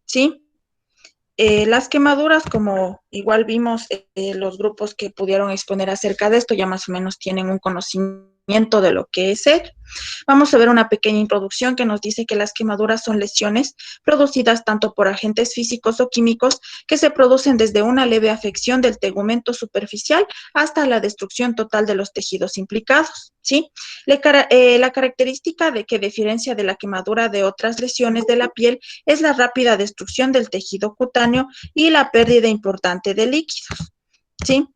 ¿sí? Las quemaduras, como igual vimos, los grupos que pudieron exponer acerca de esto ya más o menos tienen un conocimiento de lo que es ello. Vamos a ver una pequeña introducción que nos dice que las quemaduras son lesiones producidas tanto por agentes físicos o químicos que se producen desde una leve afección del tegumento superficial hasta la destrucción total de los tejidos implicados, ¿sí? La característica de que diferencia de la quemadura de otras lesiones de la piel es la rápida destrucción del tejido cutáneo y la pérdida importante de líquidos, ¿sí?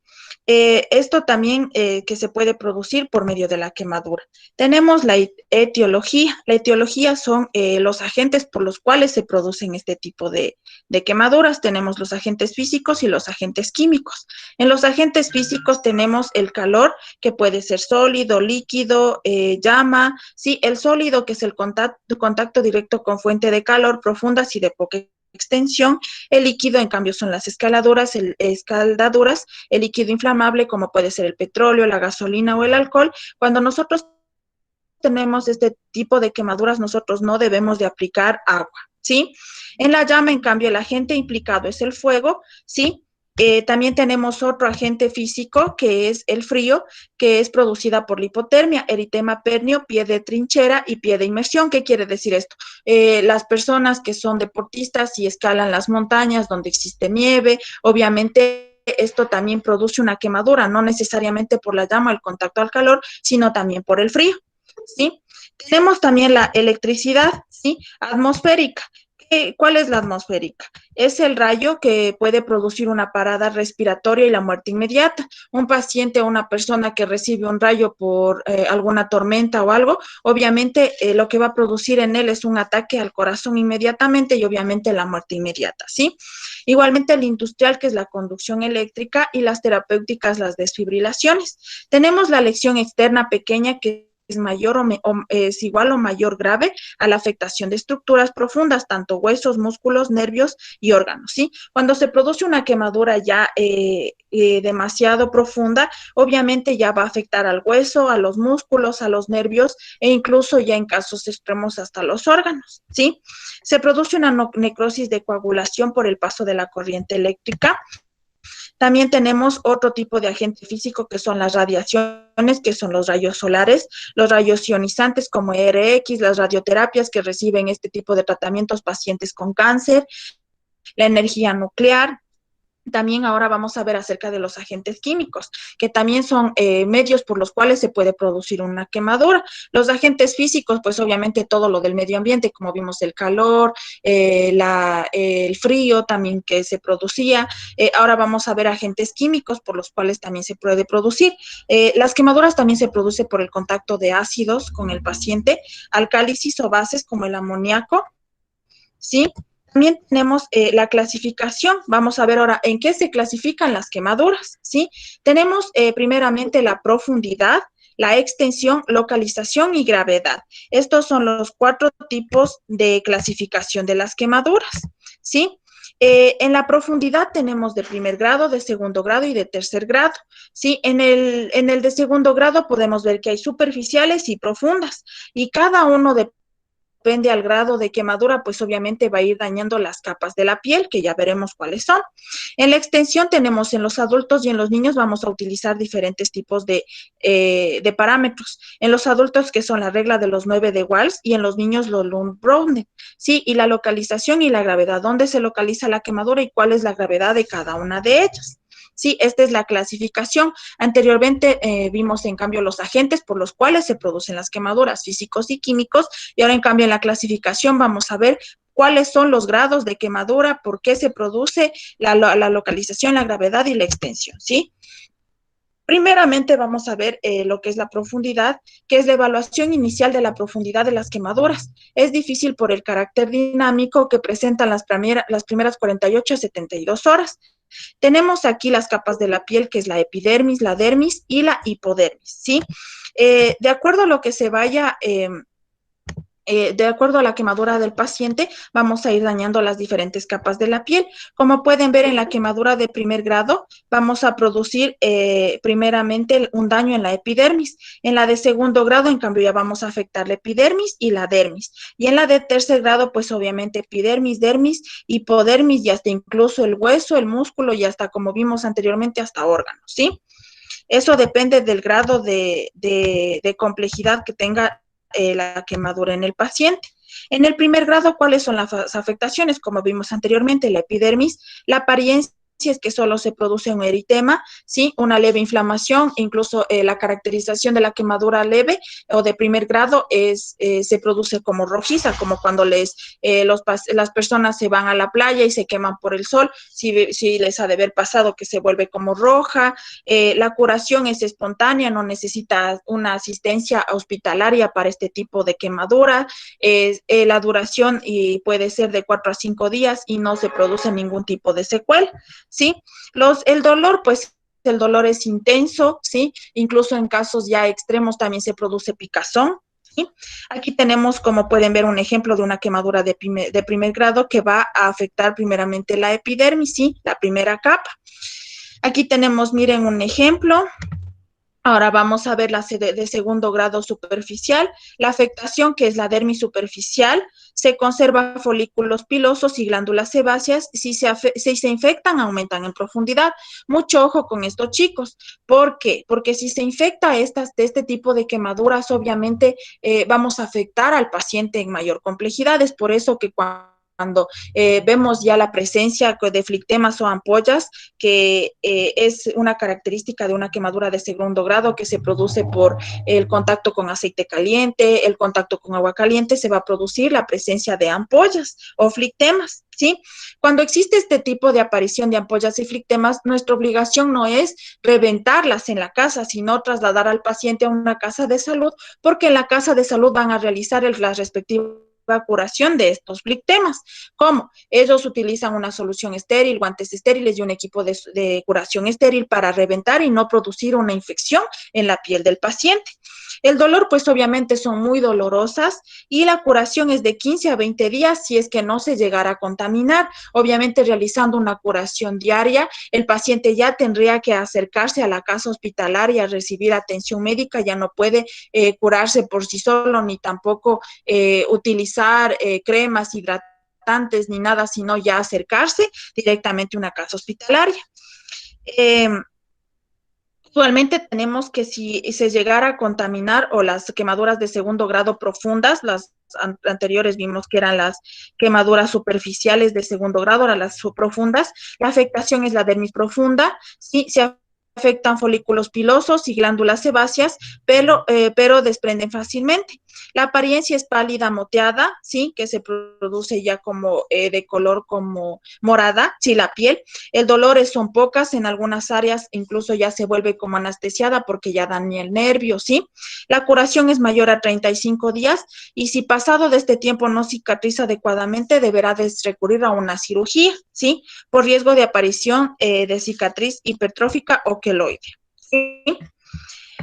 Esto también que se puede producir por medio de la quemadura. Tenemos la etiología. La etiología son los agentes por los cuales se producen este tipo de quemaduras. Tenemos los agentes físicos y los agentes químicos. En los agentes físicos tenemos el calor, que puede ser sólido, líquido, llama. Sí, el sólido, que es el contacto directo con fuente de calor profundas y de poca extensión. El líquido, en cambio, son las escaldaduras, el líquido inflamable, como puede ser el petróleo, la gasolina o el alcohol. Cuando nosotros tenemos este tipo de quemaduras, nosotros no debemos de aplicar agua, ¿sí? En la llama, en cambio, el agente implicado es el fuego, ¿sí? También tenemos otro agente físico que es el frío, que es producida por la hipotermia, eritema pernio, pie de trinchera y pie de inmersión. ¿Qué quiere decir esto? Las personas que son deportistas y escalan las montañas donde existe nieve, obviamente esto también produce una quemadura, no necesariamente por la llama, el contacto al calor, sino también por el frío, ¿sí? Tenemos también la electricidad, ¿sí? Atmosférica. ¿Cuál es la atmosférica? Es el rayo que puede producir una parada respiratoria y la muerte inmediata. Un paciente o una persona que recibe un rayo por alguna tormenta o algo, obviamente lo que va a producir en él es un ataque al corazón inmediatamente y obviamente la muerte inmediata, ¿sí? Igualmente el industrial, que es la conducción eléctrica, y las terapéuticas, las desfibrilaciones. Tenemos la lección externa pequeña, que es mayor es igual o mayor grave a la afectación de estructuras profundas, tanto huesos, músculos, nervios y órganos, ¿sí? Cuando se produce una quemadura ya demasiado profunda, obviamente ya va a afectar al hueso, a los músculos, a los nervios e incluso ya en casos extremos hasta los órganos, ¿sí? Se produce una necrosis de coagulación por el paso de la corriente eléctrica. También tenemos otro tipo de agente físico, que son las radiaciones, que son los rayos solares, los rayos ionizantes como RX, las radioterapias que reciben este tipo de tratamientos pacientes con cáncer, la energía nuclear. También ahora vamos a ver acerca de los agentes químicos, que también son medios por los cuales se puede producir una quemadura. Los agentes físicos, pues obviamente todo lo del medio ambiente, como vimos el calor, el frío también que se producía. Ahora vamos a ver agentes químicos por los cuales también se puede producir. Las quemaduras también se producen por el contacto de ácidos con el paciente, alcálisis o bases como el amoníaco, ¿sí? También tenemos la clasificación. Vamos a ver ahora en qué se clasifican las quemaduras, ¿sí? Tenemos primeramente la profundidad, la extensión, localización y gravedad. Estos son los 4 tipos de clasificación de las quemaduras, ¿sí? En la profundidad tenemos de primer grado, de segundo grado y de tercer grado, ¿sí? En el de segundo grado podemos ver que hay superficiales y profundas, y cada uno depende al grado de quemadura, pues obviamente va a ir dañando las capas de la piel, que ya veremos cuáles son. En la extensión tenemos en los adultos y en los niños vamos a utilizar diferentes tipos de parámetros. En los adultos, que son la regla de los 9 de Walsh, y en los niños los Lund-Browne, ¿sí? Y la localización y la gravedad, dónde se localiza la quemadura y cuál es la gravedad de cada una de ellas. Sí, esta es la clasificación. Anteriormente vimos, en cambio, los agentes por los cuales se producen las quemaduras, físicos y químicos, y ahora, en cambio, en la clasificación vamos a ver cuáles son los grados de quemadura, por qué se produce, la localización, la gravedad y la extensión, ¿sí? Primeramente vamos a ver lo que es la profundidad, que es la evaluación inicial de la profundidad de las quemaduras. Es difícil por el carácter dinámico que presentan las primeras 48 a 72 horas. Tenemos aquí las capas de la piel, que es la epidermis, la dermis y la hipodermis, ¿sí? De acuerdo a lo que se vaya de acuerdo a la quemadura del paciente, vamos a ir dañando las diferentes capas de la piel. Como pueden ver, en la quemadura de primer grado, vamos a producir primeramente un daño en la epidermis. En la de segundo grado, en cambio, ya vamos a afectar la epidermis y la dermis. Y en la de tercer grado, pues obviamente epidermis, dermis, hipodermis y hasta incluso el hueso, el músculo y hasta, como vimos anteriormente, hasta órganos, ¿sí? Eso depende del grado de complejidad que tenga la quemadura en el paciente. En el primer grado, ¿cuáles son las afectaciones? Como vimos anteriormente, la epidermis, la apariencia es que solo se produce un eritema, ¿sí? Una leve inflamación, incluso la caracterización de la quemadura leve o de primer grado se produce como rojiza, como cuando las personas se van a la playa y se queman por el sol, si les ha de haber pasado que se vuelve como roja. La curación es espontánea, no necesita una asistencia hospitalaria para este tipo de quemadura. La duración puede ser de 4 a 5 días y no se produce ningún tipo de secuela, ¿sí? El dolor, pues el dolor es intenso, ¿sí? Incluso en casos ya extremos también se produce picazón, ¿sí? Aquí tenemos, como pueden ver, un ejemplo de una quemadura de primer grado que va a afectar primeramente la epidermis, ¿sí? La primera capa. Aquí tenemos, miren, un ejemplo. Ahora vamos a ver la de segundo grado superficial. La afectación, que es la dermis superficial, se conserva folículos pilosos y glándulas sebáceas. Si se infectan, aumentan en profundidad. Mucho ojo con estos chicos. ¿Por qué? Porque si se infecta de este tipo de quemaduras, obviamente vamos a afectar al paciente en mayor complejidad. Es por eso que cuando vemos ya la presencia de flictemas o ampollas, que es una característica de una quemadura de segundo grado que se produce por el contacto con aceite caliente, el contacto con agua caliente, se va a producir la presencia de ampollas o flictemas, ¿sí? Cuando existe este tipo de aparición de ampollas y flictemas, nuestra obligación no es reventarlas en la casa, sino trasladar al paciente a una casa de salud, porque en la casa de salud van a realizar las respectivas curación de estos flictemas. ¿Cómo? Ellos utilizan una solución estéril, guantes estériles y un equipo de curación estéril para reventar y no producir una infección en la piel del paciente. El dolor, pues obviamente son muy dolorosas y la curación es de 15 a 20 días si es que no se llegara a contaminar. Obviamente realizando una curación diaria, el paciente ya tendría que acercarse a la casa hospitalaria a recibir atención médica, ya no puede curarse por sí solo ni tampoco utilizar cremas hidratantes ni nada, sino ya acercarse directamente a una casa hospitalaria. Actualmente tenemos que si se llegara a contaminar o las quemaduras de segundo grado profundas, las anteriores vimos que eran las quemaduras superficiales de segundo grado, ahora las subprofundas, la afectación es la dermis profunda, sí, se afectan folículos pilosos y glándulas sebáceas, pero desprenden fácilmente. La apariencia es pálida moteada, sí, que se produce ya como de color como morada, sí, la piel. El dolor son pocas, en algunas áreas incluso ya se vuelve como anestesiada porque ya daña el nervio, ¿sí? La curación es mayor a 35 días y si pasado de este tiempo no cicatriza adecuadamente, deberá recurrir a una cirugía, ¿sí? Por riesgo de aparición de cicatriz hipertrófica o queloide, ¿sí?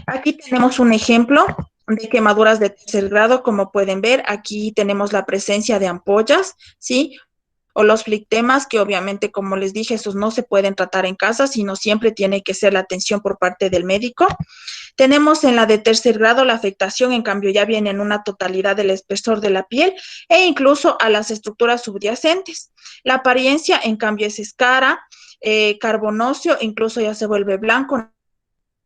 Aquí tenemos un ejemplo de quemaduras de tercer grado, como pueden ver, aquí tenemos la presencia de ampollas, ¿sí? O los flictemas, que obviamente, como les dije, esos no se pueden tratar en casa, sino siempre tiene que ser la atención por parte del médico. Tenemos en la de tercer grado la afectación, en cambio, ya viene en una totalidad del espesor de la piel e incluso a las estructuras subyacentes. La apariencia, en cambio, es escara, carbonóseo, incluso ya se vuelve blanco,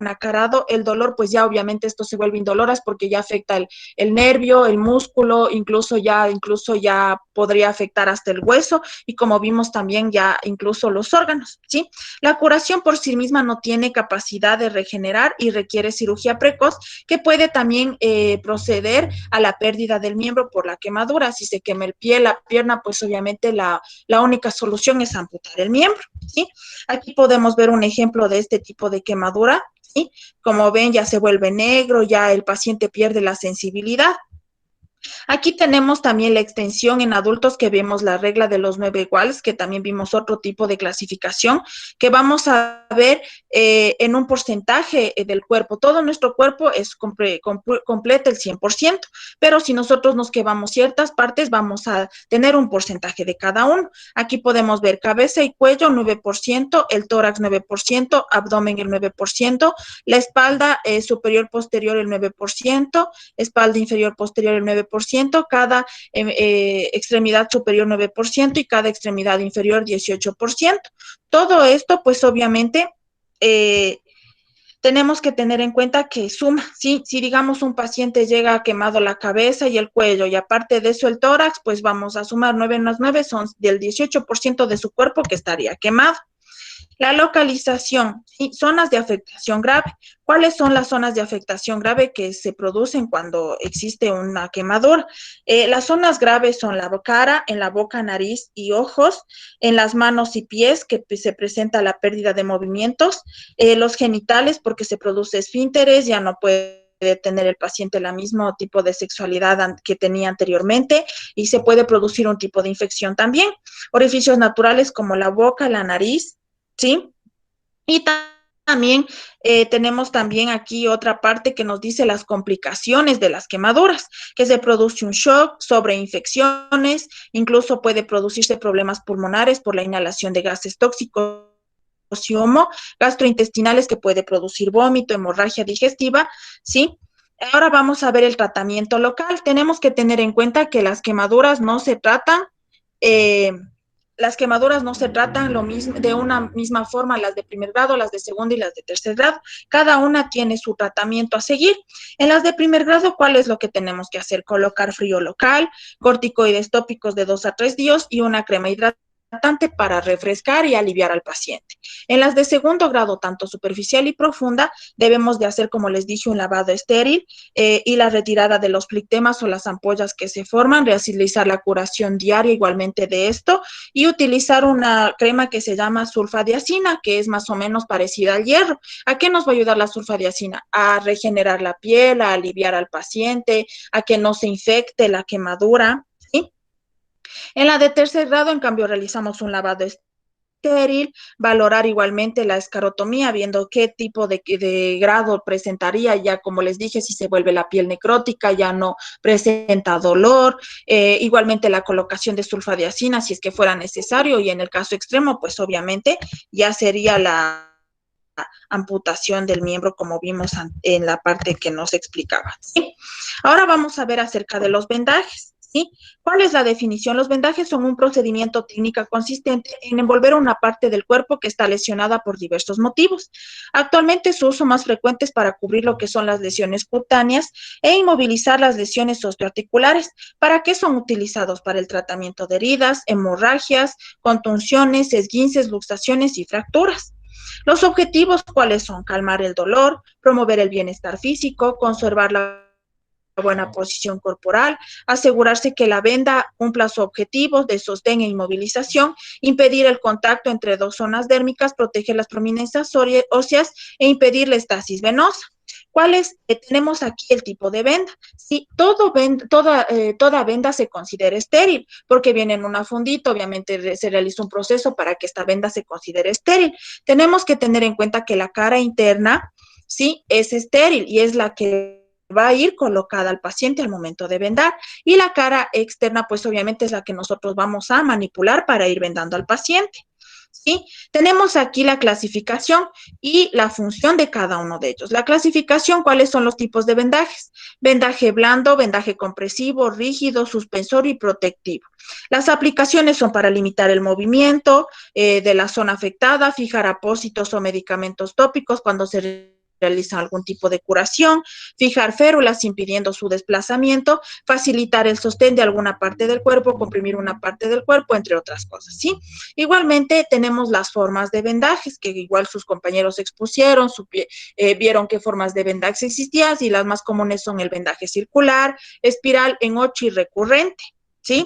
nacarado. El dolor, pues ya obviamente esto se vuelve indoloras porque ya afecta el nervio, el músculo, incluso ya podría afectar hasta el hueso y como vimos también ya incluso los órganos, ¿sí? La curación por sí misma no tiene capacidad de regenerar y requiere cirugía precoz que puede también proceder a la pérdida del miembro por la quemadura. Si se quema el pie, la pierna, pues obviamente la única solución es amputar el miembro, ¿sí? Aquí podemos ver un ejemplo de este tipo de quemadura, ¿sí? Como ven, ya se vuelve negro, ya el paciente pierde la sensibilidad. Aquí tenemos también la extensión en adultos que vemos la regla de los 9 iguales, que también vimos otro tipo de clasificación, que vamos a ver en un porcentaje del cuerpo. Todo nuestro cuerpo es completa el 100%, pero si nosotros nos quedamos ciertas partes, vamos a tener un porcentaje de cada uno. Aquí podemos ver cabeza y cuello 9%, el tórax 9%, abdomen el 9%, la espalda superior posterior el 9%, espalda inferior posterior el 9%, cada extremidad superior 9% y cada extremidad inferior 18%. Todo esto, pues obviamente, eh, tenemos que tener en cuenta que suma, ¿sí? Si digamos un paciente llega quemado la cabeza y el cuello y aparte de eso el tórax, pues vamos a sumar 9 más 9 son del 18% de su cuerpo que estaría quemado. La localización, ¿sí? Zonas de afectación grave. ¿Cuáles son las zonas de afectación grave que se producen cuando existe una quemadura? Las zonas graves son la cara, en la boca, nariz y ojos, en las manos y pies, que se presenta la pérdida de movimientos, los genitales, porque se produce esfínteres, ya no puede tener el paciente el mismo tipo de sexualidad que tenía anteriormente y se puede producir un tipo de infección también. Orificios naturales como la boca, la nariz, ¿sí? Y también tenemos también aquí otra parte que nos dice las complicaciones de las quemaduras, que se produce un shock, sobreinfecciones, incluso puede producirse problemas pulmonares por la inhalación de gases tóxicos y humo, gastrointestinales que puede producir vómito, hemorragia digestiva, ¿sí? Ahora vamos a ver el tratamiento local. Tenemos que tener en cuenta que eh, las quemaduras no se tratan lo mismo, de una misma forma, las de primer grado, las de segundo y las de tercer grado. Cada una tiene su tratamiento a seguir. En las de primer grado, ¿cuál es lo que tenemos que hacer? Colocar frío local, corticoides tópicos de 2 a 3 días y una crema hidratante para refrescar y aliviar al paciente. En las de segundo grado, tanto superficial y profunda, debemos de hacer, como les dije, un lavado estéril y la retirada de los plictemas o las ampollas que se forman, realizar la curación diaria igualmente de esto y utilizar una crema que se llama sulfadiacina, que es más o menos parecida al hierro. ¿A qué nos va a ayudar la sulfadiacina? A regenerar la piel, a aliviar al paciente, a que no se infecte la quemadura, ¿sí? En la de tercer grado, en cambio, realizamos un lavado estéril, valorar igualmente la escarotomía, viendo qué tipo de grado presentaría, ya como les dije, si se vuelve la piel necrótica, ya no presenta dolor, igualmente la colocación de sulfadiacina si es que fuera necesario y en el caso extremo, pues obviamente ya sería la amputación del miembro como vimos en la parte que nos explicaba, ¿sí? Ahora vamos a ver acerca de los vendajes. ¿Sí? ¿Cuál es la definición? Los vendajes son un procedimiento técnico consistente en envolver una parte del cuerpo que está lesionada por diversos motivos. Actualmente su uso más frecuente es para cubrir lo que son las lesiones cutáneas e inmovilizar las lesiones osteoarticulares. ¿Para qué son utilizados? Para el tratamiento de heridas, hemorragias, contunciones, esguinces, luxaciones y fracturas. Los objetivos, ¿cuáles son? Calmar el dolor, promover el bienestar físico, conservar la buena posición corporal, asegurarse que la venda cumpla su objetivo de sostén e inmovilización, impedir el contacto entre dos zonas dérmicas, proteger las prominencias óseas e impedir la estasis venosa. ¿Cuáles? Tenemos aquí el tipo de venda. Sí, toda venda se considera estéril porque viene en una fundita, obviamente se realiza un proceso para que esta venda se considere estéril. Tenemos que tener en cuenta que la cara interna, sí, es estéril y es la que va a ir colocada al paciente al momento de vendar y la cara externa pues obviamente es la que nosotros vamos a manipular para ir vendando al paciente. ¿Sí? Tenemos aquí la clasificación y la función de cada uno de ellos. La clasificación, ¿cuáles son los tipos de vendajes? Vendaje blando, vendaje compresivo, rígido, suspensor y protectivo. Las aplicaciones son para limitar el movimiento de la zona afectada, fijar apósitos o medicamentos tópicos cuando se realizan algún tipo de curación, fijar férulas impidiendo su desplazamiento, facilitar el sostén de alguna parte del cuerpo, comprimir una parte del cuerpo, entre otras cosas, ¿sí? Igualmente tenemos las formas de vendajes, que igual sus compañeros expusieron, vieron qué formas de vendajes existían, y las más comunes son el vendaje circular, espiral en 8 y recurrente, ¿sí?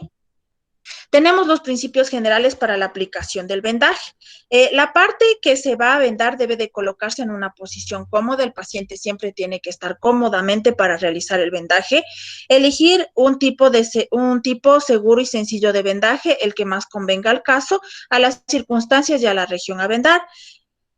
Tenemos los principios generales para la aplicación del vendaje. La parte que se va a vendar debe de colocarse en una posición cómoda. El paciente siempre tiene que estar cómodamente para realizar el vendaje. Elegir un tipo seguro y sencillo de vendaje, el que más convenga al caso, a las circunstancias y a la región a vendar.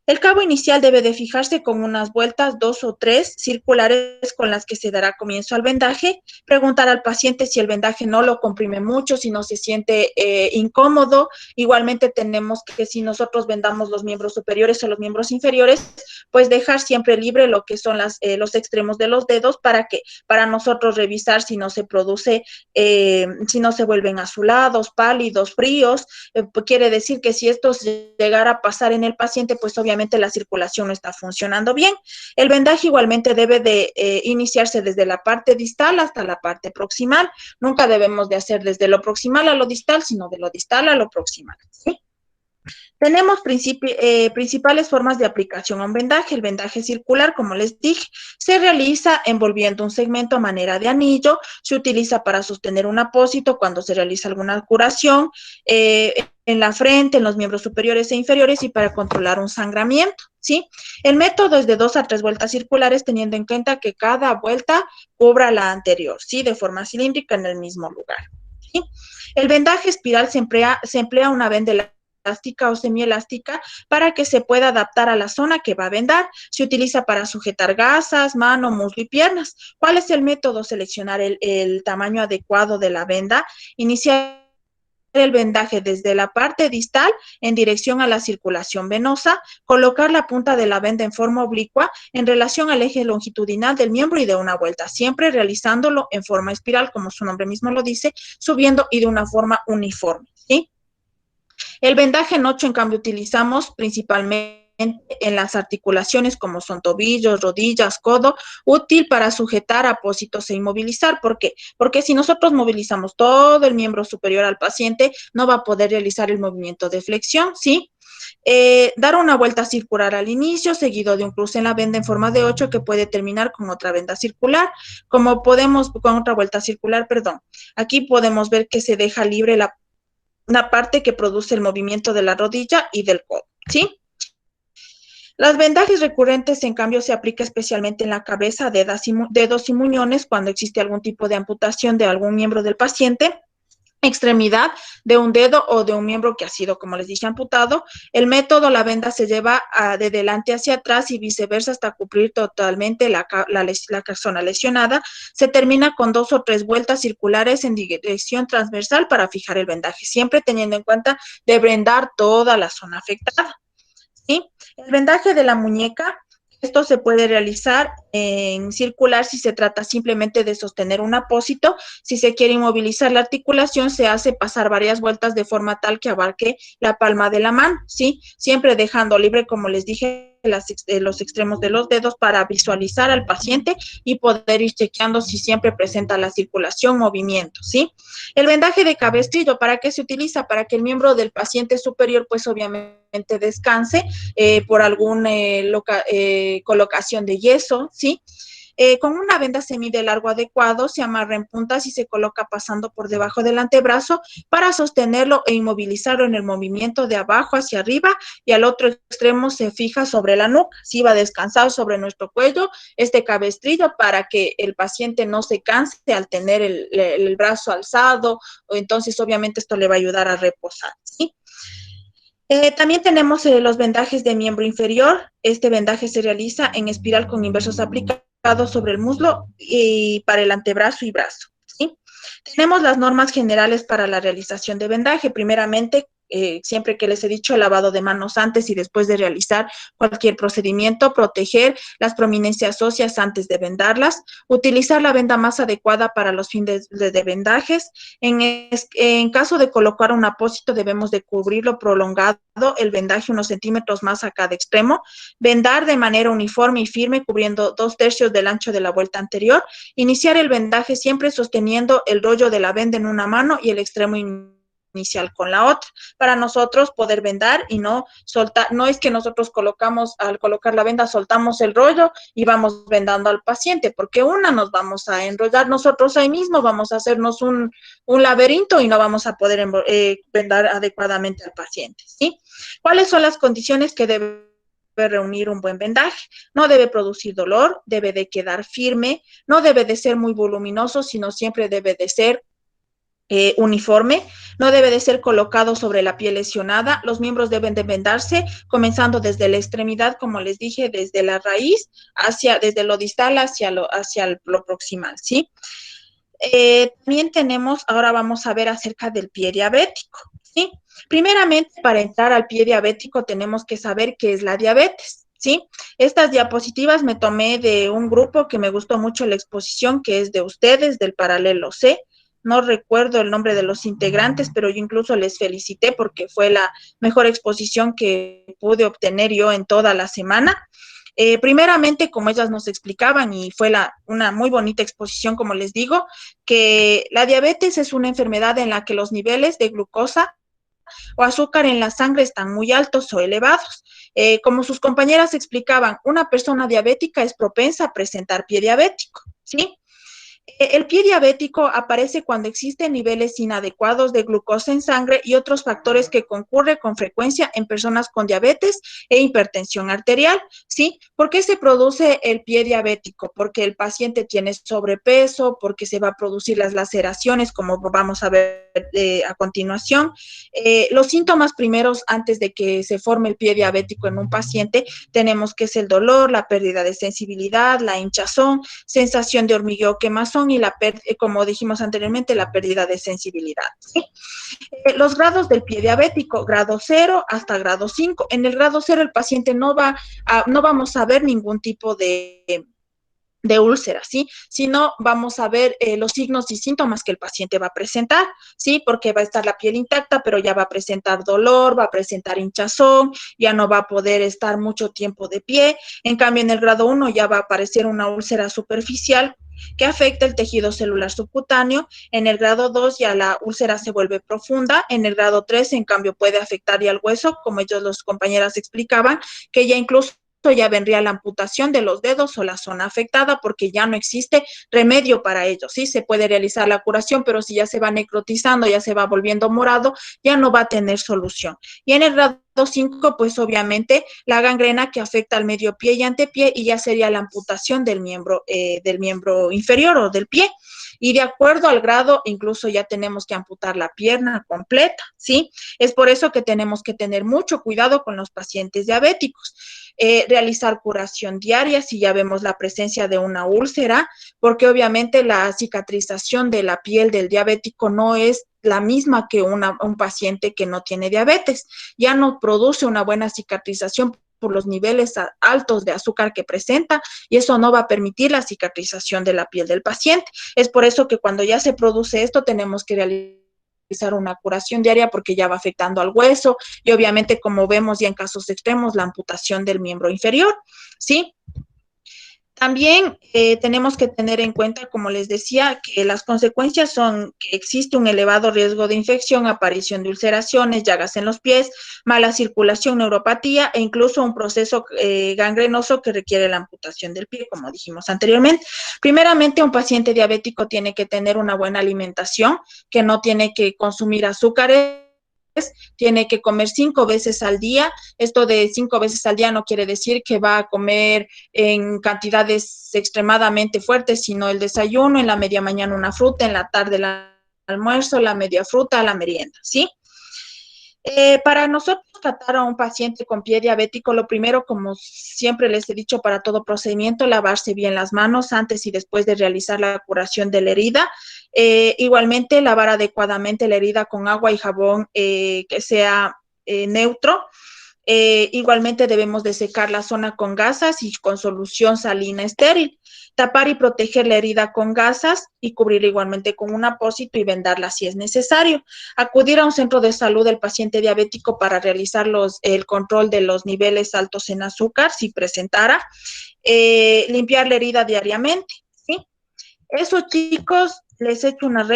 El cabo inicial debe de fijarse con unas vueltas, 2 o 3 circulares con las que se dará comienzo al vendaje. Preguntar al paciente si el vendaje no lo comprime mucho, si no se siente incómodo. Igualmente tenemos que si nosotros vendamos los miembros superiores o los miembros inferiores, pues dejar siempre libre lo que son los extremos de los dedos para nosotros revisar si no se produce, si no se vuelven azulados, pálidos, fríos. Quiere decir que si esto llegara a pasar en el paciente, pues obviamente la circulación no está funcionando bien. El vendaje igualmente debe de iniciarse desde la parte distal hasta la parte proximal. Nunca debemos de hacer desde lo proximal a lo distal, sino de lo distal a lo proximal, ¿sí? Tenemos principales formas de aplicación a un vendaje. El vendaje circular, como les dije, se realiza envolviendo un segmento a manera de anillo. Se utiliza para sostener un apósito cuando se realiza alguna curación, en la frente, en los miembros superiores e inferiores y para controlar un sangramiento, ¿sí? El método es de 2 a 3 vueltas circulares, teniendo en cuenta que cada vuelta cubra la anterior, ¿sí? De forma cilíndrica en el mismo lugar, ¿sí? El vendaje espiral se emplea una venda elástica o semielástica para que se pueda adaptar a la zona que va a vendar. Se utiliza para sujetar gasas, mano, muslo y piernas. ¿Cuál es el método? Seleccionar el tamaño adecuado de la venda. Iniciar el vendaje desde la parte distal en dirección a la circulación venosa, colocar la punta de la venda en forma oblicua en relación al eje longitudinal del miembro y de una vuelta, siempre realizándolo en forma espiral, como su nombre mismo lo dice, subiendo y de una forma uniforme, ¿sí? El vendaje en 8, en cambio, utilizamos principalmente en las articulaciones como son tobillos, rodillas, codo, útil para sujetar apósitos e inmovilizar. ¿Por qué? Porque si nosotros movilizamos todo el miembro superior al paciente, no va a poder realizar el movimiento de flexión, ¿sí? Dar una vuelta circular al inicio, seguido de un cruce en la venda en forma de 8 que puede terminar con otra venda circular, con otra vuelta circular, perdón. Aquí podemos ver que se deja libre una parte que produce el movimiento de la rodilla y del codo, ¿sí? Las vendajes recurrentes, en cambio, se aplica especialmente en la cabeza, dedos y muñones cuando existe algún tipo de amputación de algún miembro del paciente, extremidad de un dedo o de un miembro que ha sido, como les dije, amputado. El método, la venda se lleva de delante hacia atrás y viceversa hasta cubrir totalmente la zona lesionada. Se termina con 2 o 3 vueltas circulares en dirección transversal para fijar el vendaje, siempre teniendo en cuenta de vendar toda la zona afectada, ¿sí? El vendaje de la muñeca, esto se puede realizar en circular si se trata simplemente de sostener un apósito. Si se quiere inmovilizar la articulación, se hace pasar varias vueltas de forma tal que abarque la palma de la mano, ¿sí? Siempre dejando libre, como les dije, los extremos de los dedos para visualizar al paciente y poder ir chequeando si siempre presenta la circulación, movimiento, ¿sí? El vendaje de cabestrillo, ¿para qué se utiliza? Para que el miembro del paciente superior, pues obviamente descanse por alguna colocación de yeso, ¿sí? Con una venda se mide el largo adecuado, se amarra en puntas y se coloca pasando por debajo del antebrazo para sostenerlo e inmovilizarlo en el movimiento de abajo hacia arriba, y al otro extremo se fija sobre la nuca. Sí, va a descansar sobre nuestro cuello este cabestrillo para que el paciente no se canse al tener el brazo alzado, o entonces obviamente esto le va a ayudar a reposar, ¿sí? También tenemos los vendajes de miembro inferior. Este vendaje se realiza en espiral con inversos aplicados sobre el muslo y para el antebrazo y brazo, ¿sí? Tenemos las normas generales para la realización de vendaje. Primeramente, siempre que les he dicho, el lavado de manos antes y después de realizar cualquier procedimiento, proteger las prominencias óseas antes de vendarlas, utilizar la venda más adecuada para los fines de vendajes. En caso de colocar un apósito, debemos de cubrirlo prolongado, el vendaje unos centímetros más a cada extremo, vendar de manera uniforme y firme, cubriendo 2/3 del ancho de la vuelta anterior, iniciar el vendaje siempre sosteniendo el rollo de la venda en una mano y el extremo inicial con la otra, para nosotros poder vendar y no soltar. No es que nosotros colocamos, al colocar la venda, soltamos el rollo y vamos vendando al paciente, porque nos vamos a enrollar nosotros ahí mismo, vamos a hacernos un laberinto y no vamos a poder vendar adecuadamente al paciente, ¿sí? ¿Cuáles son las condiciones que debe reunir un buen vendaje? No debe producir dolor, debe de quedar firme, no debe de ser muy voluminoso, sino siempre debe de ser uniforme, no debe de ser colocado sobre la piel lesionada, los miembros deben de vendarse comenzando desde la extremidad, como les dije, desde la raíz, desde lo distal hacia lo proximal, ¿sí? También ahora vamos a ver acerca del pie diabético, ¿sí? Primeramente, para entrar al pie diabético tenemos que saber qué es la diabetes, ¿sí? Estas diapositivas me tomé de un grupo que me gustó mucho la exposición, que es de ustedes, del Paralelo C. No recuerdo el nombre de los integrantes, pero yo incluso les felicité porque fue la mejor exposición que pude obtener yo en toda la semana. Primeramente, como ellas nos explicaban, y fue una muy bonita exposición, como les digo, que la diabetes es una enfermedad en la que los niveles de glucosa o azúcar en la sangre están muy altos o elevados. Como sus compañeras explicaban, una persona diabética es propensa a presentar pie diabético, ¿sí? El pie diabético aparece cuando existen niveles inadecuados de glucosa en sangre y otros factores que concurren con frecuencia en personas con diabetes e hipertensión arterial, ¿sí? ¿Por qué se produce el pie diabético? Porque el paciente tiene sobrepeso, porque se va a producir las laceraciones, como vamos a ver a continuación. Los síntomas primeros antes de que se forme el pie diabético en un paciente tenemos que es el dolor, la pérdida de sensibilidad, la hinchazón, sensación de hormigueo, quemazón y como dijimos anteriormente, la pérdida de sensibilidad, ¿sí? Los grados del pie diabético, grado 0 hasta grado 5. En el grado 0 el paciente no vamos a ver ningún tipo de úlcera, ¿sí? Sino vamos a ver los signos y síntomas que el paciente va a presentar, ¿sí? Porque va a estar la piel intacta, pero ya va a presentar dolor, va a presentar hinchazón, ya no va a poder estar mucho tiempo de pie. En cambio, en el grado 1 ya va a aparecer una úlcera superficial que afecta el tejido celular subcutáneo. En el grado 2 ya la úlcera se vuelve profunda. En el grado 3, en cambio, puede afectar ya el hueso, como ellos, los compañeras explicaban, que ya incluso ya vendría la amputación de los dedos o la zona afectada porque ya no existe remedio para ello, ¿sí? Se puede realizar la curación, pero si ya se va necrotizando, ya se va volviendo morado, ya no va a tener solución. Y en el grado 5, pues obviamente la gangrena que afecta al medio pie y antepié y ya sería la amputación del miembro inferior o del pie. Y de acuerdo al grado, incluso ya tenemos que amputar la pierna completa, ¿sí? Es por eso que tenemos que tener mucho cuidado con los pacientes diabéticos. Realizar curación diaria si ya vemos la presencia de una úlcera, porque obviamente la cicatrización de la piel del diabético no es la misma que un paciente que no tiene diabetes. Ya no produce una buena cicatrización por los niveles altos de azúcar que presenta y eso no va a permitir la cicatrización de la piel del paciente. Es por eso que cuando ya se produce esto tenemos que realizar una curación diaria porque ya va afectando al hueso y obviamente, como vemos ya en casos extremos, la amputación del miembro inferior, ¿sí? También tenemos que tener en cuenta, como les decía, que las consecuencias son que existe un elevado riesgo de infección, aparición de ulceraciones, llagas en los pies, mala circulación, neuropatía e incluso un proceso gangrenoso que requiere la amputación del pie, como dijimos anteriormente. Primeramente, un paciente diabético tiene que tener una buena alimentación, que no tiene que consumir azúcares, tiene que comer 5 veces al día. Esto de 5 veces al día no quiere decir que va a comer en cantidades extremadamente fuertes, sino el desayuno, en la media mañana una fruta, en la tarde el almuerzo, la media fruta, la merienda, ¿sí? Para nosotros tratar a un paciente con pie diabético, lo primero, como siempre les he dicho, para todo procedimiento, lavarse bien las manos antes y después de realizar la curación de la herida. Igualmente, lavar adecuadamente la herida con agua y jabón que sea neutro. Igualmente debemos de secar la zona con gasas y con solución salina estéril. Tapar y proteger la herida con gasas y cubrir igualmente con un apósito y vendarla si es necesario. Acudir a un centro de salud del paciente diabético para realizar el control de los niveles altos en azúcar si presentara. Limpiar la herida diariamente, ¿sí? Eso, chicos, les he hecho una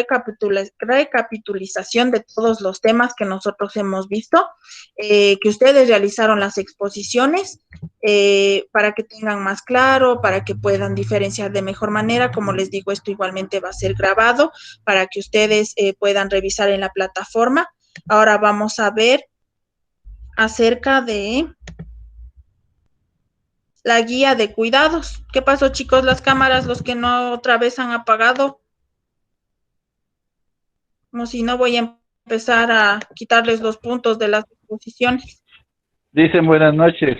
recapitulización de todos los temas que nosotros hemos visto, que ustedes realizaron las exposiciones, para que tengan más claro, para que puedan diferenciar de mejor manera. Como les digo, esto igualmente va a ser grabado para que ustedes puedan revisar en la plataforma. Ahora vamos a ver acerca de la guía de cuidados. ¿Qué pasó, chicos? Las cámaras, los que no otra vez han apagado. Como si no voy a empezar a quitarles los puntos de las exposiciones. Dicen buenas noches.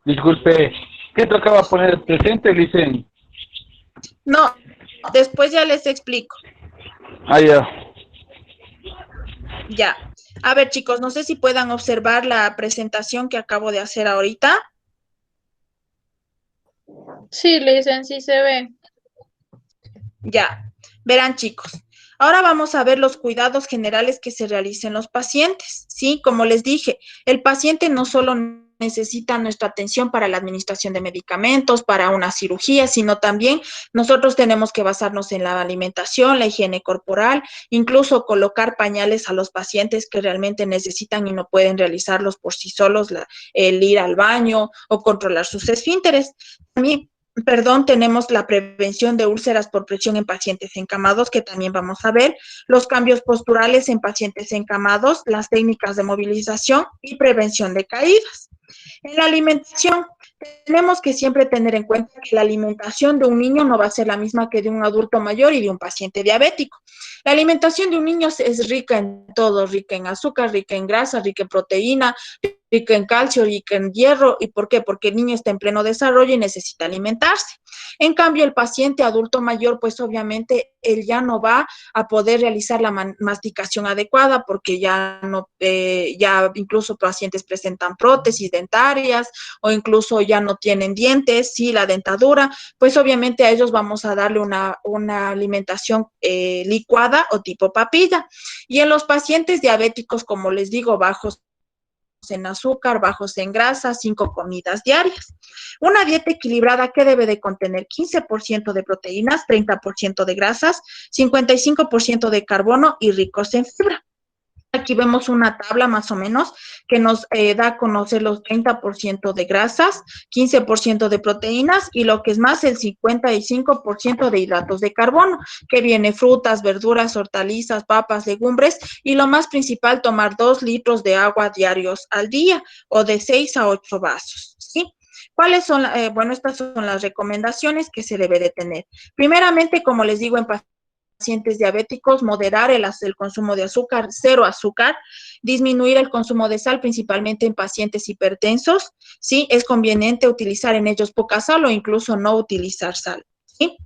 Disculpe, ¿qué tocaba poner presente, dicen? No, después ya les explico. Ah, ya. Ya. A ver, chicos, no sé si puedan observar la presentación que acabo de hacer ahorita. Sí, Licen, sí se ve. Ya. Verán, chicos. Ahora vamos a ver los cuidados generales que se realicen los pacientes. Sí, como les dije, el paciente no solo necesita nuestra atención para la administración de medicamentos, para una cirugía, sino también nosotros tenemos que basarnos en la alimentación, la higiene corporal, incluso colocar pañales a los pacientes que realmente necesitan y no pueden realizarlos por sí solos, el ir al baño o controlar sus esfínteres. También tenemos la prevención de úlceras por presión en pacientes encamados, que también vamos a ver, los cambios posturales en pacientes encamados, las técnicas de movilización y prevención de caídas. En la alimentación, tenemos que siempre tener en cuenta que la alimentación de un niño no va a ser la misma que de un adulto mayor y de un paciente diabético. La alimentación de un niño es rica en todo, rica en azúcar, rica en grasa, rica en proteína, rica en calcio, rica en hierro. ¿Y por qué? Porque el niño está en pleno desarrollo y necesita alimentarse. En cambio, el paciente adulto mayor, pues obviamente él ya no va a poder realizar la masticación adecuada porque ya no, ya incluso pacientes presentan prótesis dentarias o incluso ya no tienen dientes, sí, la dentadura, pues obviamente a ellos vamos a darle una alimentación licuada o tipo papilla. Y en los pacientes diabéticos, como les digo, bajos en azúcar, bajos en grasa, 5 comidas diarias. Una dieta equilibrada que debe de contener 15% de proteínas, 30% de grasas, 55% de carbono y ricos en fibra. Aquí vemos una tabla más o menos que nos da a conocer los 30% de grasas, 15% de proteínas y lo que es más, el 55% de hidratos de carbono, que viene frutas, verduras, hortalizas, papas, legumbres y lo más principal, tomar 2 litros de agua diarios al día o de 6 a 8 vasos, ¿sí? ¿Cuáles son? Bueno, estas son las recomendaciones que se debe de tener. Primeramente, como les digo, en pacientes diabéticos, moderar el consumo de azúcar, cero azúcar, disminuir el consumo de sal, principalmente en pacientes hipertensos, ¿sí? Es conveniente utilizar en ellos poca sal o incluso no utilizar sal, ¿sí?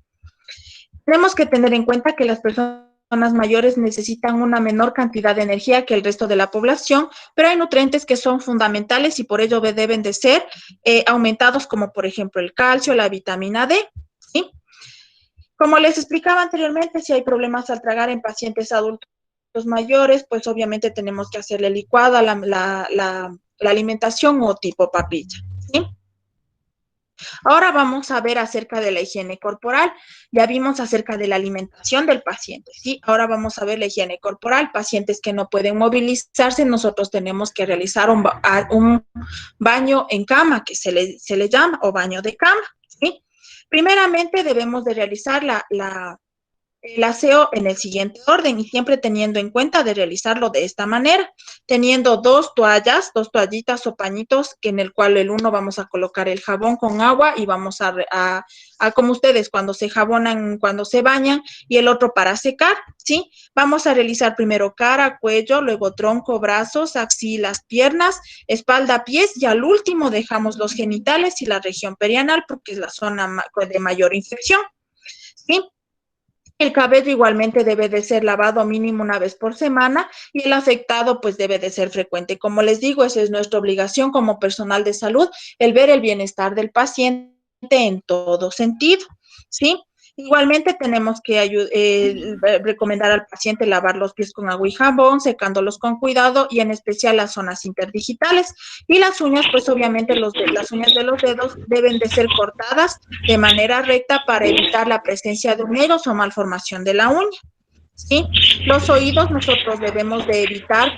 Tenemos que tener en cuenta que las personas mayores necesitan una menor cantidad de energía que el resto de la población, pero hay nutrientes que son fundamentales y por ello deben de ser aumentados, como por ejemplo el calcio, la vitamina D, ¿sí? Como les explicaba anteriormente, si hay problemas al tragar en pacientes adultos mayores, pues obviamente tenemos que hacerle licuada la alimentación o tipo papilla, ¿sí? Ahora vamos a ver acerca de la higiene corporal. Ya vimos acerca de la alimentación del paciente, ¿sí? Ahora vamos a ver la higiene corporal. Pacientes que no pueden movilizarse, nosotros tenemos que realizar un baño en cama, que se le llama, o baño de cama, ¿sí? Primeramente debemos de realizar el aseo en el siguiente orden y siempre teniendo en cuenta de realizarlo de esta manera, teniendo dos toallitas o pañitos que en el cual el uno vamos a colocar el jabón con agua y vamos a como ustedes cuando se jabonan, cuando se bañan y el otro para secar, ¿sí? Vamos a realizar primero cara, cuello, luego tronco, brazos, axilas, piernas, espalda, pies y al último dejamos los genitales y la región perianal porque es la zona de mayor infección, ¿sí? El cabello igualmente debe de ser lavado mínimo una vez por semana y el afectado pues debe de ser frecuente. Como les digo, esa es nuestra obligación como personal de salud, el ver el bienestar del paciente en todo sentido, ¿sí? Igualmente tenemos que recomendar al paciente lavar los pies con agua y jabón, secándolos con cuidado y en especial las zonas interdigitales. Y las uñas, pues obviamente las uñas de los dedos deben de ser cortadas de manera recta para evitar la presencia de uñeros o malformación de la uña. ¿Sí? Los oídos nosotros debemos de evitar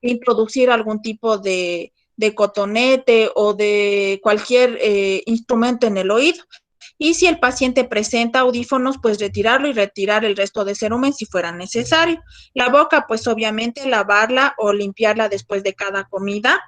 introducir algún tipo de cotonete o de cualquier instrumento en el oído. Y si el paciente presenta audífonos, pues retirarlo y retirar el resto de cerumen si fuera necesario. La boca, pues obviamente lavarla o limpiarla después de cada comida.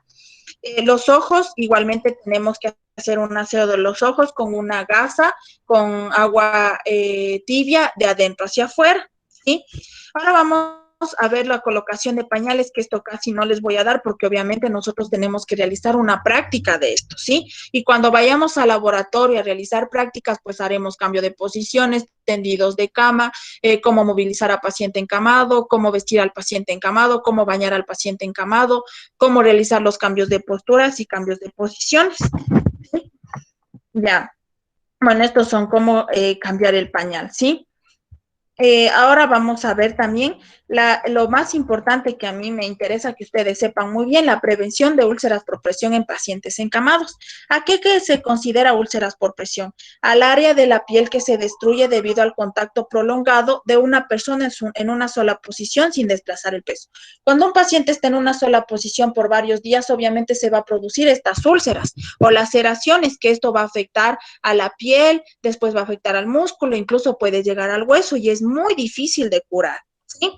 Los ojos, igualmente tenemos que hacer un aseo de los ojos con una gasa, con agua tibia de adentro hacia afuera, ¿sí? Ahora vamos a ver la colocación de pañales, que esto casi no les voy a dar porque obviamente nosotros tenemos que realizar una práctica de esto, ¿sí? Y cuando vayamos al laboratorio a realizar prácticas, pues haremos cambio de posiciones, tendidos de cama, cómo movilizar a paciente encamado, cómo vestir al paciente encamado, cómo bañar al paciente encamado, cómo realizar los cambios de posturas y cambios de posiciones. ¿Sí? Ya. Bueno, estos son cómo cambiar el pañal, ¿sí? Ahora vamos a ver también lo más importante que a mí me interesa que ustedes sepan muy bien, la prevención de úlceras por presión en pacientes encamados. ¿A qué se considera úlceras por presión? Al área de la piel que se destruye debido al contacto prolongado de una persona en una sola posición sin desplazar el peso. Cuando un paciente está en una sola posición por varios días, obviamente se va a producir estas úlceras o laceraciones, que esto va a afectar a la piel, después va a afectar al músculo, incluso puede llegar al hueso y es muy difícil de curar, ¿sí?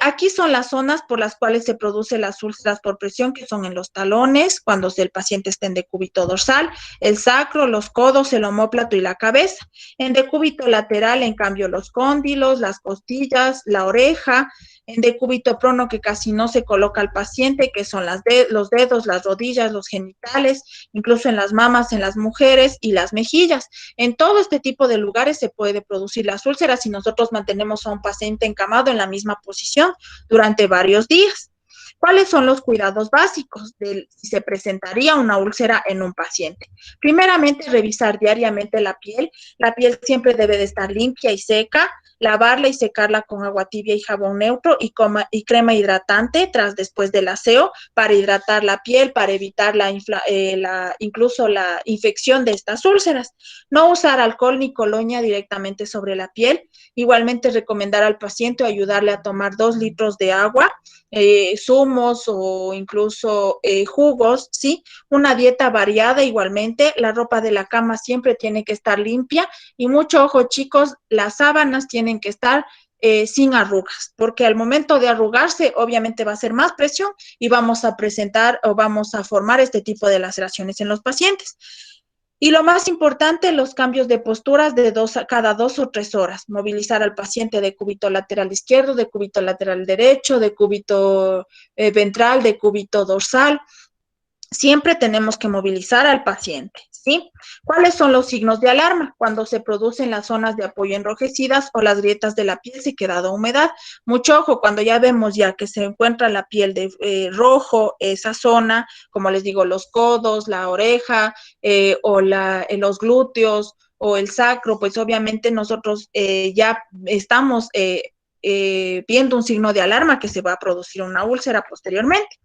Aquí son las zonas por las cuales se producen las úlceras por presión, que son en los talones, cuando el paciente está en decúbito dorsal, el sacro, los codos, el omóplato y la cabeza. En decúbito lateral, en cambio, los cóndilos, las costillas, la oreja. En decúbito prono, que casi no se coloca al paciente, que son los dedos, las rodillas, los genitales, incluso en las mamas, en las mujeres y las mejillas. En todo este tipo de lugares se puede producir las úlceras si nosotros mantenemos a un paciente encamado en la misma posición durante varios días. ¿Cuáles son los cuidados básicos de si se presentaría una úlcera en un paciente? Primeramente, revisar diariamente la piel. La piel siempre debe de estar limpia y seca. Lavarla y secarla con agua tibia y jabón neutro y crema hidratante después del aseo para hidratar la piel, para evitar incluso la infección de estas úlceras. No usar alcohol ni colonia directamente sobre la piel. Igualmente recomendar al paciente o ayudarle a tomar 2 litros de agua, zumos o incluso jugos, ¿sí? Una dieta variada igualmente. La ropa de la cama siempre tiene que estar limpia y mucho ojo, chicos, las sábanas tienen que estar sin arrugas, porque al momento de arrugarse obviamente va a ser más presión y vamos a presentar o vamos a formar este tipo de laceraciones en los pacientes. Y lo más importante, los cambios de posturas cada 2 o 3 horas. Movilizar al paciente de cúbito lateral izquierdo, de cúbito lateral derecho, de cúbito ventral, de cúbito dorsal. Siempre tenemos que movilizar al paciente, ¿sí? ¿Cuáles son los signos de alarma? Cuando se producen las zonas de apoyo enrojecidas o las grietas de la piel se queda humedad. Mucho ojo, cuando ya vemos ya que se encuentra la piel de rojo, esa zona, como les digo, los codos, la oreja o los glúteos o el sacro, pues obviamente nosotros ya estamos viendo un signo de alarma que se va a producir una úlcera posteriormente.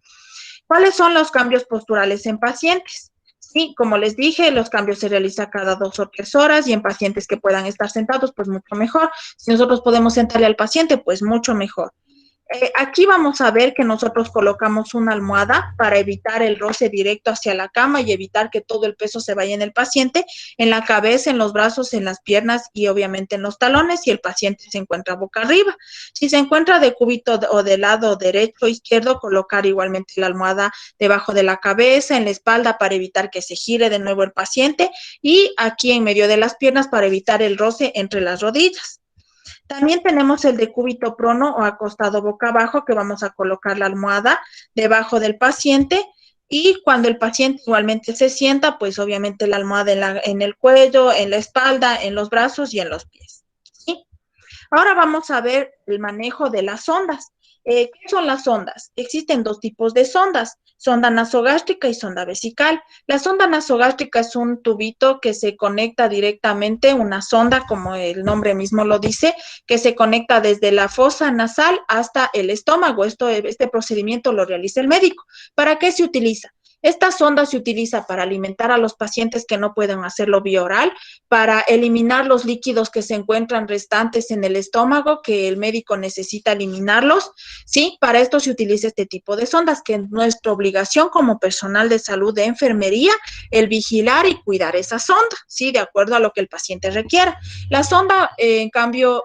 ¿Cuáles son los cambios posturales en pacientes? Sí, como les dije, los cambios se realizan cada 2 o 3 horas y en pacientes que puedan estar sentados, pues mucho mejor. Si nosotros podemos sentarle al paciente, pues mucho mejor. Aquí vamos a ver que nosotros colocamos una almohada para evitar el roce directo hacia la cama y evitar que todo el peso se vaya en el paciente, en la cabeza, en los brazos, en las piernas y obviamente en los talones, y el paciente se encuentra boca arriba. Si se encuentra de cúbito o de lado derecho o izquierdo, colocar igualmente la almohada debajo de la cabeza, en la espalda para evitar que se gire de nuevo el paciente y aquí en medio de las piernas para evitar el roce entre las rodillas. También tenemos el decúbito prono o acostado boca abajo, que vamos a colocar la almohada debajo del paciente y cuando el paciente igualmente se sienta, pues obviamente la almohada en el cuello, en la espalda, en los brazos y en los pies, ¿sí? Ahora vamos a ver el manejo de las sondas. ¿Qué son las sondas? Existen dos tipos de sondas, sonda nasogástrica y sonda vesical. La sonda nasogástrica es un tubito que se conecta directamente, una sonda, como el nombre mismo lo dice, que se conecta desde la fosa nasal hasta el estómago. Este procedimiento lo realiza el médico. ¿Para qué se utiliza? Esta sonda se utiliza para alimentar a los pacientes que no pueden hacerlo vía oral, para eliminar los líquidos que se encuentran restantes en el estómago, que el médico necesita eliminarlos, ¿sí? Para esto se utiliza este tipo de sondas, que es nuestra obligación como personal de salud de enfermería, el vigilar y cuidar esa sonda, ¿sí? De acuerdo a lo que el paciente requiera. La sonda, en cambio,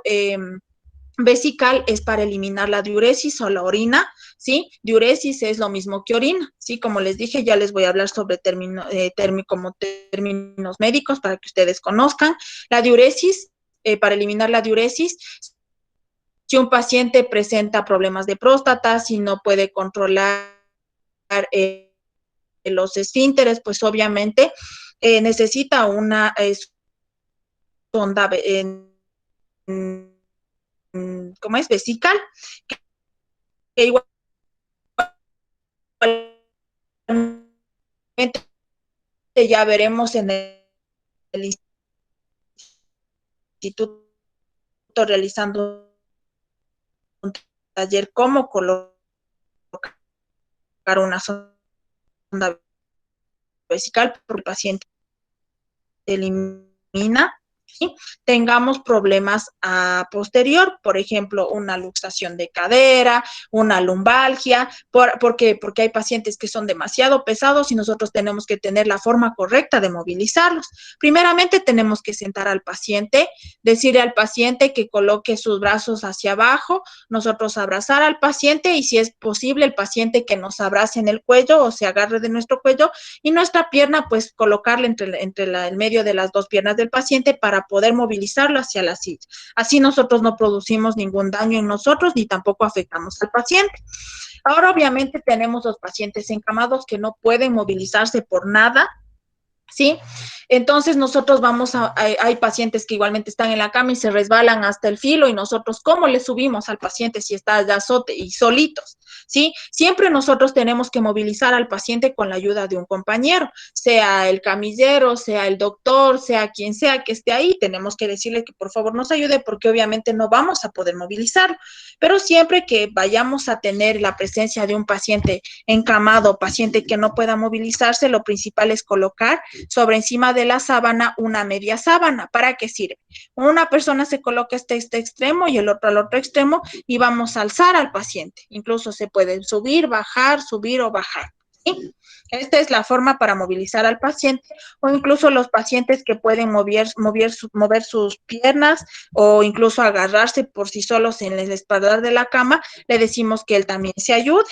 vesical es para eliminar la diuresis o la orina, ¿sí? Diuresis es lo mismo que orina, ¿sí? Como les dije, ya les voy a hablar sobre términos médicos para que ustedes conozcan. La diuresis, para eliminar la diuresis, si un paciente presenta problemas de próstata, si no puede controlar los esfínteres, pues obviamente necesita una sonda ¿cómo es? Vesical, que igualmente ya veremos en el instituto realizando un taller cómo colocar una sonda vesical por el paciente elimina, ¿sí? Tengamos problemas a posterior, por ejemplo, una luxación de cadera, una lumbalgia, ¿por qué? Porque hay pacientes que son demasiado pesados y nosotros tenemos que tener la forma correcta de movilizarlos. Primeramente tenemos que sentar al paciente, decirle al paciente que coloque sus brazos hacia abajo, nosotros abrazar al paciente y si es posible el paciente que nos abrace en el cuello o se agarre de nuestro cuello y nuestra pierna pues colocarla entre el medio de las dos piernas del paciente para poder movilizarlo hacia la silla. Así nosotros no producimos ningún daño en nosotros ni tampoco afectamos al paciente. Ahora obviamente tenemos los pacientes encamados que no pueden movilizarse por nada, ¿sí? Entonces nosotros hay pacientes que igualmente están en la cama y se resbalan hasta el filo y nosotros, ¿cómo le subimos al paciente si está ya y solitos? ¿Sí? Siempre nosotros tenemos que movilizar al paciente con la ayuda de un compañero, sea el camillero, sea el doctor, sea quien sea que esté ahí, tenemos que decirle que por favor nos ayude porque obviamente no vamos a poder movilizarlo, pero siempre que vayamos a tener la presencia de un paciente encamado, paciente que no pueda movilizarse, lo principal es colocar sobre encima de la sábana una media sábana. ¿Para qué sirve? Una persona se coloca este extremo y el otro al otro extremo y vamos a alzar al paciente. Incluso se puede subir o bajar. ¿Sí? Esta es la forma para movilizar al paciente o incluso los pacientes que pueden mover sus piernas o incluso agarrarse por sí solos en el espaldar de la cama, le decimos que él también se ayude.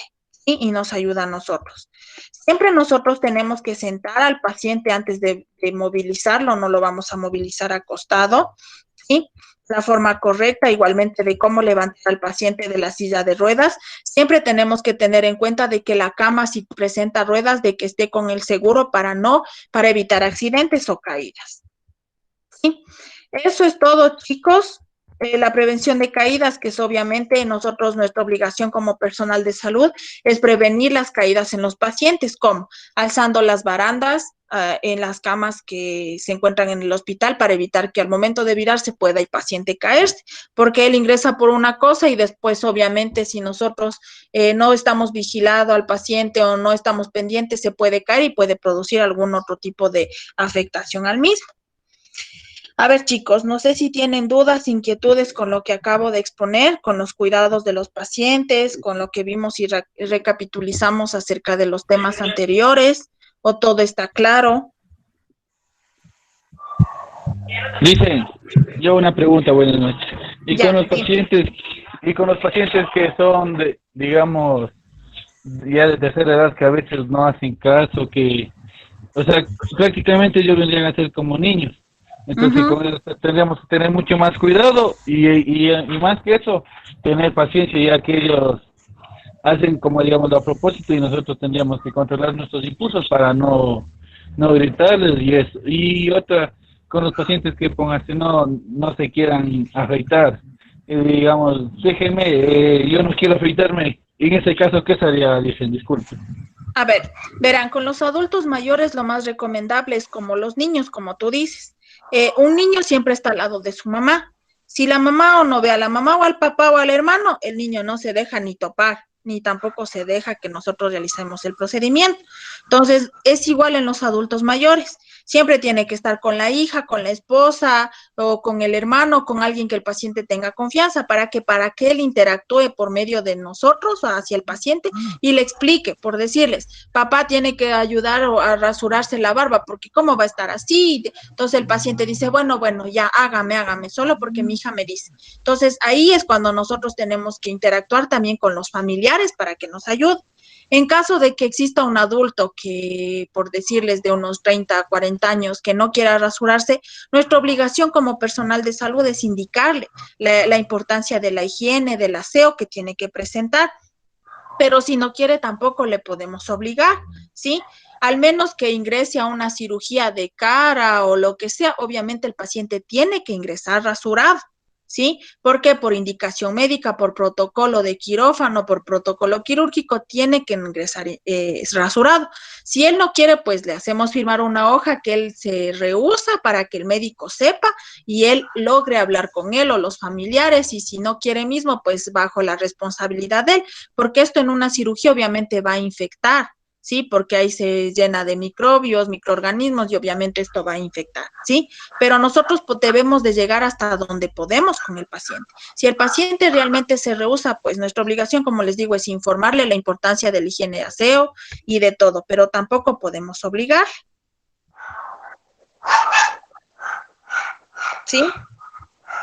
¿Sí? Y nos ayuda a nosotros. Siempre nosotros tenemos que sentar al paciente antes de movilizarlo, no lo vamos a movilizar acostado, ¿sí? La forma correcta, igualmente de cómo levantar al paciente de la silla de ruedas. Siempre tenemos que tener en cuenta de que la cama, si presenta ruedas, de que esté con el seguro para evitar accidentes o caídas. ¿Sí? Eso es todo, chicos. La prevención de caídas, que es obviamente nuestra obligación como personal de salud, es prevenir las caídas en los pacientes, como alzando las barandas en las camas que se encuentran en el hospital para evitar que al momento de virarse pueda el paciente caerse, porque él ingresa por una cosa y después obviamente si nosotros no estamos vigilando al paciente o no estamos pendientes se puede caer y puede producir algún otro tipo de afectación al mismo. A ver, chicos, no sé si tienen dudas, inquietudes con lo que acabo de exponer, con los cuidados de los pacientes, con lo que vimos y recapitulizamos acerca de los temas anteriores, o todo está claro. Dicen, yo una pregunta, buenas noches. Y Ya, con los pacientes, que son digamos, ya de tercera edad que a veces no hacen caso, o sea, prácticamente ellos vendrían a ser como niños. Entonces, con eso tendríamos que tener mucho más cuidado y más que eso, tener paciencia, ya que ellos hacen como digamos a propósito y nosotros tendríamos que controlar nuestros impulsos para no gritarles y eso. Y otra, con los pacientes que pónganse no se quieran afeitar, digamos, déjenme, yo no quiero afeitarme. En ese caso, ¿qué sería? Dicen, disculpe. A ver, verán, con los adultos mayores lo más recomendable es como los niños, como tú dices. Un niño siempre está al lado de su mamá. Si la mamá o no ve a la mamá o al papá o al hermano, el niño no se deja ni topar, ni tampoco se deja que nosotros realicemos el procedimiento. Entonces, es igual en los adultos mayores. Siempre tiene que estar con la hija, con la esposa o con el hermano, con alguien que el paciente tenga confianza para que él interactúe por medio de nosotros hacia el paciente y le explique, por decirles, papá tiene que ayudar a rasurarse la barba, porque cómo va a estar así. Entonces el paciente dice, bueno, ya hágame, solo porque mi hija me dice. Entonces ahí es cuando nosotros tenemos que interactuar también con los familiares para que nos ayuden. En caso de que exista un adulto que, por decirles, de unos 30, 40 años, que no quiera rasurarse, nuestra obligación como personal de salud es indicarle la importancia de la higiene, del aseo que tiene que presentar. Pero si no quiere, tampoco le podemos obligar, ¿sí? Al menos que ingrese a una cirugía de cara o lo que sea, obviamente el paciente tiene que ingresar rasurado, ¿sí? Porque por indicación médica, por protocolo de quirófano, por protocolo quirúrgico, tiene que ingresar rasurado. Si él no quiere, pues le hacemos firmar una hoja que él se rehúsa para que el médico sepa y él logre hablar con él o los familiares, y si no quiere mismo, pues bajo la responsabilidad de él, porque esto en una cirugía obviamente va a infectar, ¿sí? Porque ahí se llena de microbios, microorganismos y obviamente esto va a infectar, ¿sí? Pero nosotros debemos de llegar hasta donde podemos con el paciente. Si el paciente realmente se rehúsa, pues nuestra obligación, como les digo, es informarle la importancia del higiene y aseo y de todo, pero tampoco podemos obligar, ¿sí?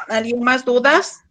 ¿Alguien más dudas?